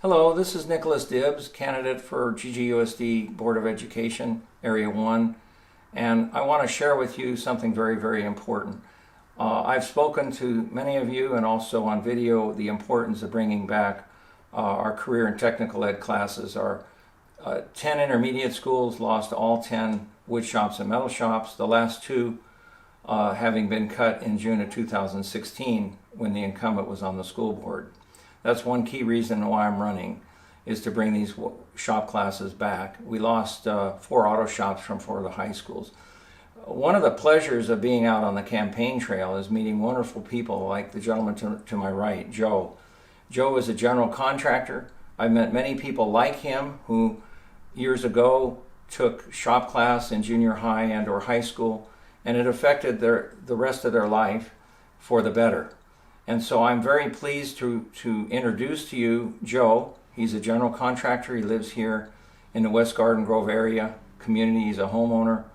Hello, this is Nicholas Dibbs, candidate for GGUSD Board of Education, Area 1, and I want to share with you something very, very important. I've spoken to many of you and also on video the importance of bringing back our career and technical ed classes. Our 10 intermediate schools lost all 10 wood shops and metal shops, the last two having been cut in June of 2016 when the incumbent was on the school board. That's one key reason why I'm running, is to bring these shop classes back. We lost 4 auto shops from 4 of the high schools. One of the pleasures of being out on the campaign trail is meeting wonderful people like the gentleman to my right, Joe. Joe is a general contractor. I've met many people like him who years ago took shop class in junior high and or high school, and it affected the rest of their life for the better. And so I'm very pleased to introduce to you Joe. He's a general contractor. He lives here in the West Garden Grove area community. He's a homeowner,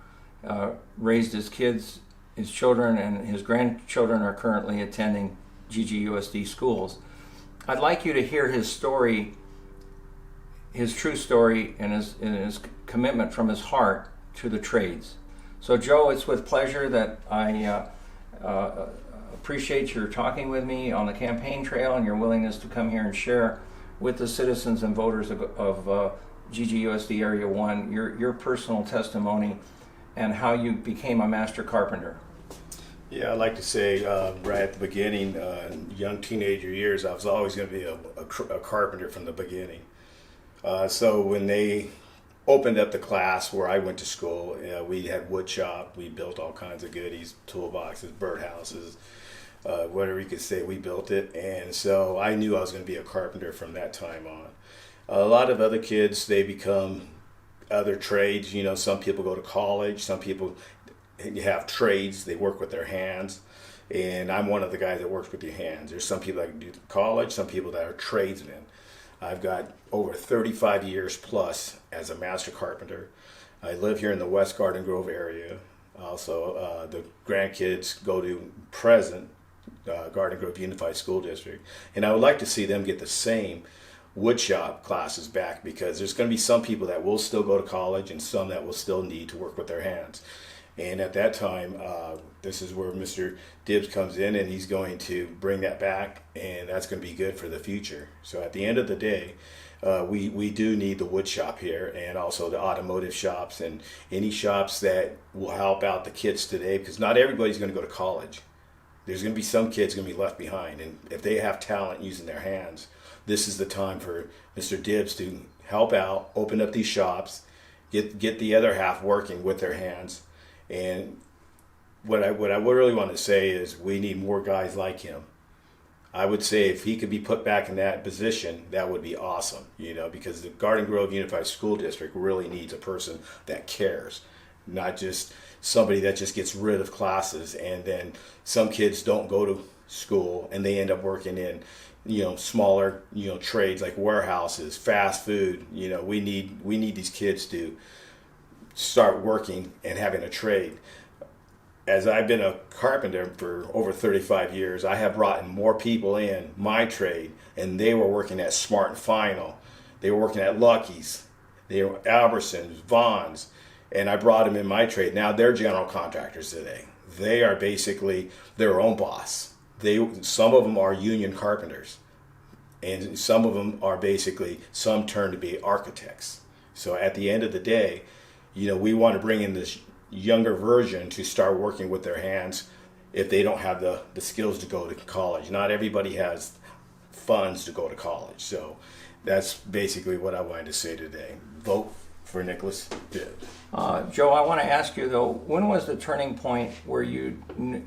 raised his kids, his children, and his grandchildren are currently attending GGUSD schools. I'd like you to hear his story, his true story, and his commitment from his heart to the trades. So Joe, it's with pleasure that I appreciate your talking with me on the campaign trail and your willingness to come here and share with the citizens and voters of GGUSD Area 1 your personal testimony and how you became a master carpenter. Yeah, I'd like to say right at the beginning, young teenager years, I was always going to be a carpenter from the beginning. So when they opened up the class where I went to school, we had wood shop, we built all kinds of goodies, toolboxes, birdhouses, whatever you could say, we built it. And so I knew I was going to be a carpenter from that time on. A lot of other kids, they become other trades. You know, some people go to college, some people have trades, they work with their hands. And I'm one of the guys that works with your hands. There's some people that can do college, some people that are tradesmen. I've got over 35 years plus as a master carpenter. I live here in the West Garden Grove area. Also, the grandkids go to present Garden Grove Unified School District. And I would like to see them get the same woodshop classes back, because there's going to be some people that will still go to college and some that will still need to work with their hands. And at that time, this is where Mr. Dibbs comes in, and he's going to bring that back, and that's going to be good for the future. So at the end of the day, we do need the wood shop here, and also the automotive shops and any shops that will help out the kids today, because not everybody's going to go to college. There's going to be some kids going to be left behind, and if they have talent using their hands, this is the time for Mr. Dibbs to help out, open up these shops, get the other half working with their hands. And what I really want to say is we need more guys like him. I would say if he could be put back in that position, that would be awesome, you know, because the Garden Grove Unified School District really needs a person that cares, not just somebody that just gets rid of classes. And then some kids don't go to school and they end up working in, you know, smaller, you know, trades like warehouses, fast food. You know, we need these kids to start working and having a trade. As I've been a carpenter for over 35 years, I have brought in more people in my trade, and they were working at Smart and Final. They were working at Lucky's. They were Albertsons, Vaughn's, and I brought them in my trade. Now they're general contractors today. They are basically their own boss. Some of them are union carpenters, and some of them are basically, some turn to be architects. So at the end of the day, you know, we want to bring in this younger version to start working with their hands if they don't have the skills to go to college. Not everybody has funds to go to college. So that's basically what I wanted to say today. Vote for Nicholas Dibbs. Joe, I want to ask you though, when was the turning point where you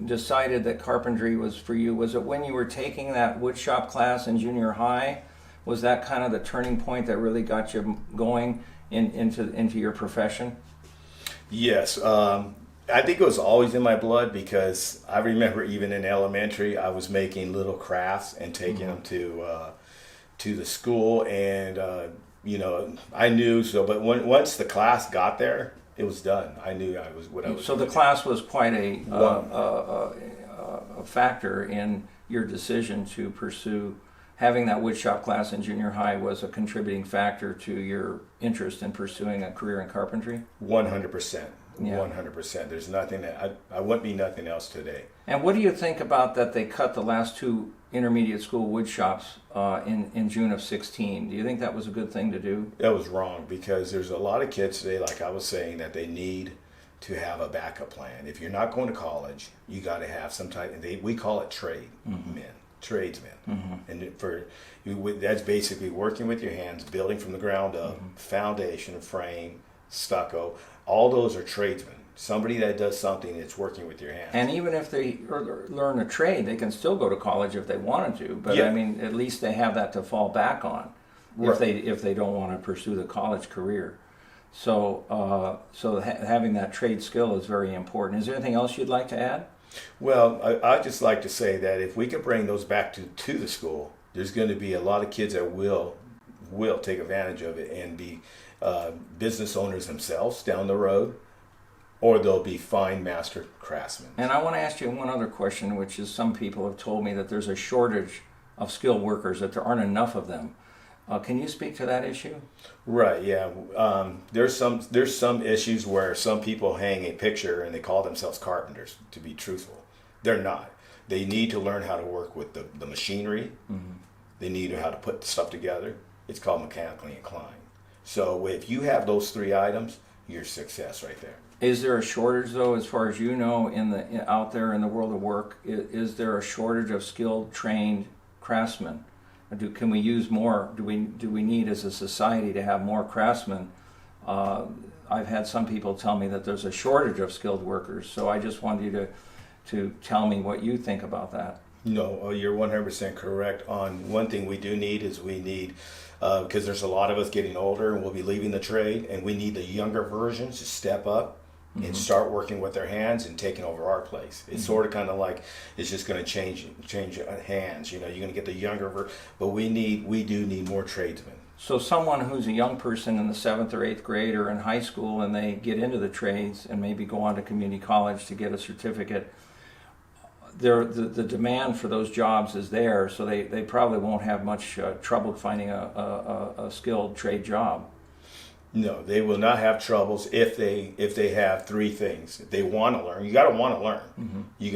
decided that carpentry was for you? Was it when you were taking that woodshop class in junior high? Was that kind of the turning point that really got you going into your profession? Yes, I think it was always in my blood, because I remember even in elementary I was making little crafts and taking them to the school, and you know, I knew so. But once the class got there, it was done. I knew I was what I was. So the class was quite a factor in your decision to pursue having that wood shop class in junior high was a contributing factor to your interest in pursuing a career in carpentry? 100%. Yeah. 100%. There's nothing that I wouldn't be nothing else today. And what do you think about that they cut the last two intermediate school wood shops in June of 16? Do you think that was a good thing to do? That was wrong, because there's a lot of kids today, like I was saying, that they need to have a backup plan. If you're not going to college, you got to have some type. We call it tradesmen, and that's basically working with your hands, building from the ground up, foundation, frame, stucco. All those are tradesmen. Somebody that does something that's working with your hands. And even if they learn a trade, they can still go to college if they wanted to. But Yeah. I mean, at least they have that to fall back on Right. if they don't want to pursue the college career. So having that trade skill is very important. Is there anything else you'd like to add? Well, I just like to say that if we can bring those back to the school, there's going to be a lot of kids that will take advantage of it and be business owners themselves down the road, or they'll be fine master craftsmen. And I want to ask you one other question, which is some people have told me that there's a shortage of skilled workers, that there aren't enough of them. Can you speak to that issue? Right. Yeah. There's some issues where some people hang a picture and they call themselves carpenters. To be truthful, they're not. They need to learn how to work with the machinery. They need to know how to put stuff together. It's called mechanically inclined. So if you have those three items, you're success right there. Is there a shortage, though, as far as you know, out there in the world of work? Is there a shortage of skilled, trained craftsmen? Can we use more? Do we need, as a society, to have more craftsmen? I've had some people tell me that there's a shortage of skilled workers. So I just wanted you to tell me what you think about that. No, you're 100% correct. On one thing we do need is because there's a lot of us getting older and we'll be leaving the trade, and we need the younger versions to step up and start working with their hands and taking over our place. It's sort of kind of like it's just going to change hands. You're going to get the younger but we do need more tradesmen. So someone who's a young person in the 7th or 8th grade or in high school, and they get into the trades and maybe go on to community college to get a certificate, the demand for those jobs is there, so they probably won't have much trouble finding a skilled trade job. No, they will not have troubles if they have three things. If they want to learn, you got to want to learn. You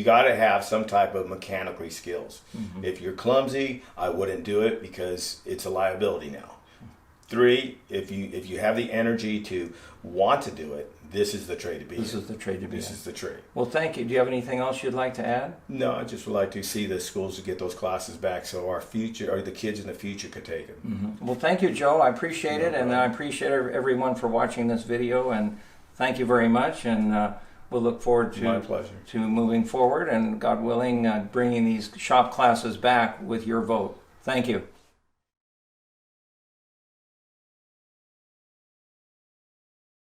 got to have some type of mechanically skills. If you're clumsy, I wouldn't do it, because it's a liability now. 3, if you have the energy to want to do it, this is the trade to be in. This is the trade to be in. This is the trade. Well, thank you. Do you have anything else you'd like to add? No, I just would like to see the schools to get those classes back, so our future, or the kids in the future, could take them. Well, thank you, Joe. I appreciate it, and I appreciate everyone for watching this video, and thank you very much, and we'll look forward My pleasure. to moving forward, and God willing, bringing these shop classes back with your vote. Thank you.